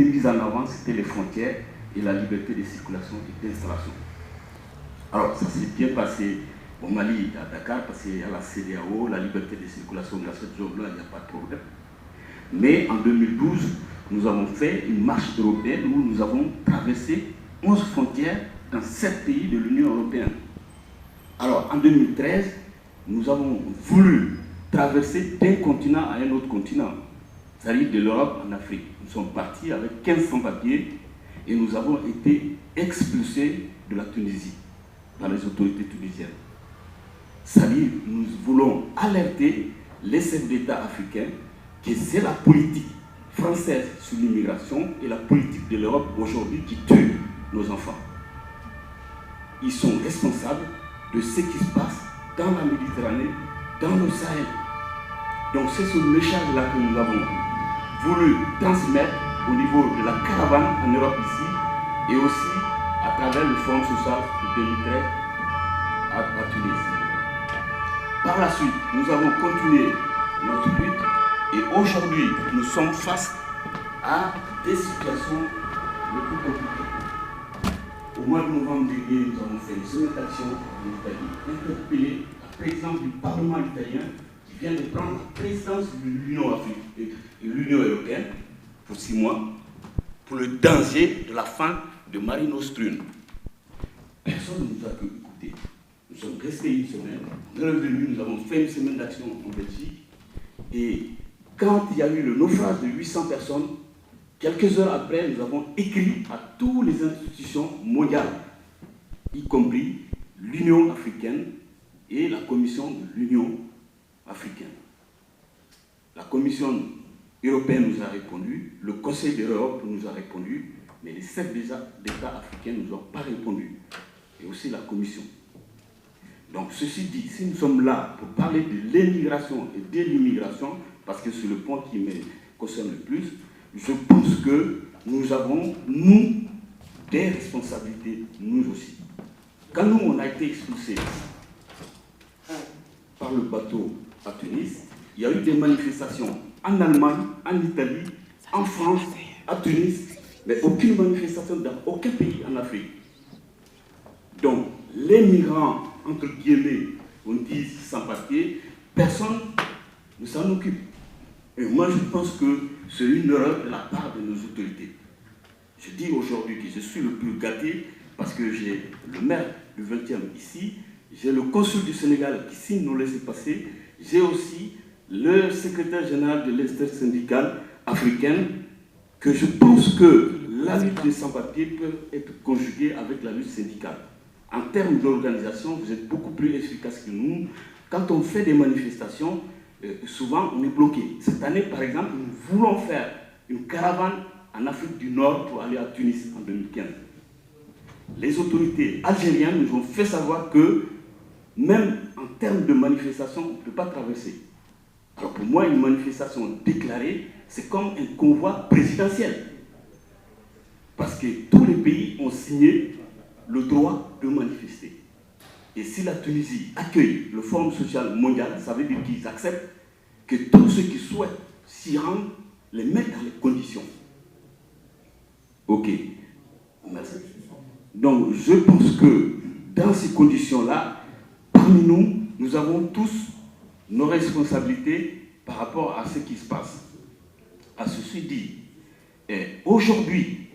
mise en avant, c'était les frontières et la liberté de circulation et d'installation. Alors, ça s'est bien passé au Mali, à Dakar, parce qu'il y a la CEDEAO, la liberté de circulation dans cette zone-là, il n'y a pas de problème. Mais en 2012, nous avons fait une marche européenne où nous avons traversé 11 frontières dans 7 pays de l'Union européenne. Alors, en 2013, nous avons voulu traverser d'un continent à un autre continent, c'est-à-dire de l'Europe en Afrique. Nous sommes partis avec 15 sans-papiers et nous avons été expulsés de la Tunisie par les autorités tunisiennes. C'est-à-dire, nous voulons alerter les chefs d'État africains que c'est la politique française sur l'immigration et la politique de l'Europe aujourd'hui qui tue nos enfants. Ils sont responsables de ce qui se passe dans la Méditerranée, dans le Sahel. Donc c'est ce message-là que nous avons voulu transmettre au niveau de la caravane en Europe ici et aussi à travers le Fonds social de 2013 à Tunis. Par la suite, nous avons continué notre lutte et aujourd'hui, nous sommes face à des situations le plus compliquées. Au mois de novembre dernier, nous avons fait une semaine d'action en Italie, interpellé la présidente du Parlement italien qui vient de prendre la présidence de l'Union africaine et l'Union européenne pour 6 mois, pour le danger de la fin de Mare Nostrum. Personne ne nous a écoutés. Nous sommes restés une semaine, on est revenus, nous avons fait une semaine d'action en Belgique et quand il y a eu le naufrage de 800 personnes, quelques heures après, nous avons écrit à toutes les institutions mondiales, y compris l'Union africaine et la Commission de l'Union africaine. La Commission européenne nous a répondu, le Conseil de l'Europe nous a répondu, mais les chefs d'État africains ne nous ont pas répondu, et aussi la Commission. Donc, ceci dit, si nous sommes là pour parler de l'émigration et de l'immigration, parce que c'est le point qui me concerne le plus, je pense que nous avons, nous, des responsabilités, nous aussi. Quand nous, on a été expulsés par le bateau à Tunis, il y a eu des manifestations en Allemagne, en Italie, en France, à Tunis, mais aucune manifestation dans aucun pays en Afrique. Donc, les migrants, entre guillemets, on dit sans papier, personne ne s'en occupe. Et moi, je pense que c'est une erreur de la part de nos autorités. Je dis aujourd'hui que je suis le plus gâté parce que j'ai le maire du 20e ici, j'ai le consul du Sénégal qui signe nos laissez-passer, j'ai aussi le secrétaire général de l'intersyndicale africaine, que je pense que la lutte des sans-papiers peut être conjuguée avec la lutte syndicale. En termes d'organisation, vous êtes beaucoup plus efficace que nous. Quand on fait des manifestations, souvent on est bloqué. Cette année, par exemple, nous voulons faire une caravane en Afrique du Nord pour aller à Tunis en 2015. Les autorités algériennes nous ont fait savoir que même en termes de manifestation, on ne peut pas traverser. Alors pour moi, une manifestation déclarée, c'est comme un convoi présidentiel. Parce que tous les pays ont signé le droit de manifester. Et si la Tunisie accueille le Forum social mondial, ça veut dire qu'ils acceptent que tous ceux qui souhaitent s'y rendre les mettent dans les conditions. Ok. Merci. Donc je pense que dans ces conditions-là, parmi nous, nous avons tous nos responsabilités par rapport à ce qui se passe. À ceci dit, aujourd'hui,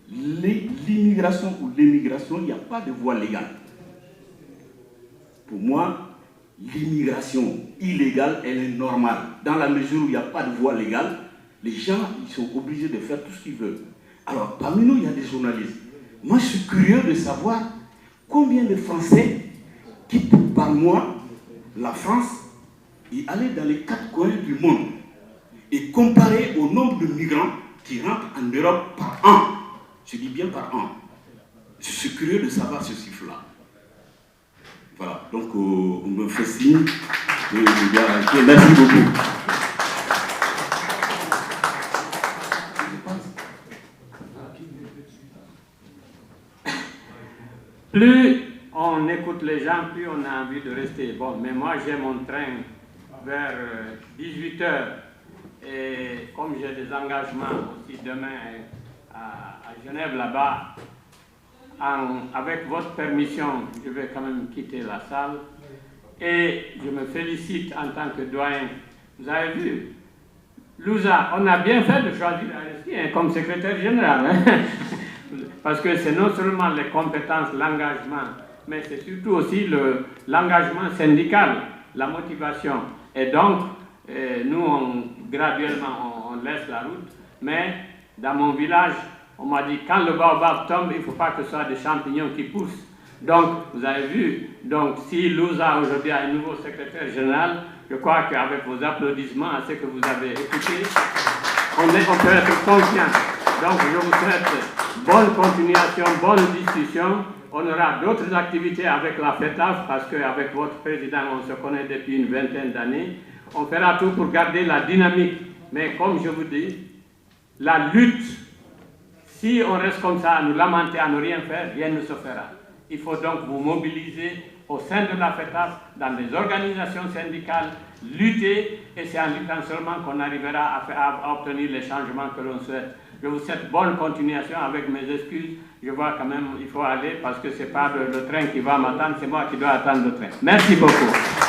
l'immigration ou l'émigration, il n'y a pas de voie légale. Pour moi, l'immigration illégale, elle est normale. Dans la mesure où il n'y a pas de voie légale, les gens ils sont obligés de faire tout ce qu'ils veulent. Alors, parmi nous, il y a des journalistes. Moi, je suis curieux de savoir combien de Français quittent par mois la France et aller dans les 4 coins du monde et comparer au nombre de migrants qui rentrent en Europe par an. Je dis bien par an. Je suis curieux de savoir ce chiffre-là. Voilà, donc on me fait signe. Merci beaucoup. Plus on écoute les gens, plus on a envie de rester. Bon, mais moi j'ai mon train vers 18 h. Et comme j'ai des engagements aussi demain à Genève là-bas. Avec votre permission, je vais quand même quitter la salle. Et je me félicite en tant que doyen. Vous avez vu, Louza, on a bien fait de choisir Aristide comme secrétaire général. Parce que c'est non seulement les compétences, l'engagement, mais c'est surtout aussi l'engagement syndical, la motivation. Et donc, nous, graduellement, on laisse la route. Mais dans mon village, on m'a dit, quand le baobab tombe, il ne faut pas que ce soit des champignons qui poussent. Donc, vous avez vu, donc, si Louza aujourd'hui a un nouveau secrétaire général, je crois qu'avec vos applaudissements à ce que vous avez écouté, on peut être confiant. Donc, je vous souhaite bonne continuation, bonne discussion. On aura d'autres activités avec la FETAF parce qu'avec votre président, on se connaît depuis une vingtaine d'années. On fera tout pour garder la dynamique. Mais comme je vous dis, la lutte, si on reste comme ça à nous lamenter, à ne rien faire, rien ne se fera. Il faut donc vous mobiliser au sein de la FETAF, dans des organisations syndicales, lutter, et c'est en luttant seulement qu'on arrivera à obtenir les changements que l'on souhaite. Je vous souhaite bonne continuation avec mes excuses. Je vois quand même il faut aller parce que ce n'est pas le train qui va m'attendre, c'est moi qui dois attendre le train. Merci beaucoup.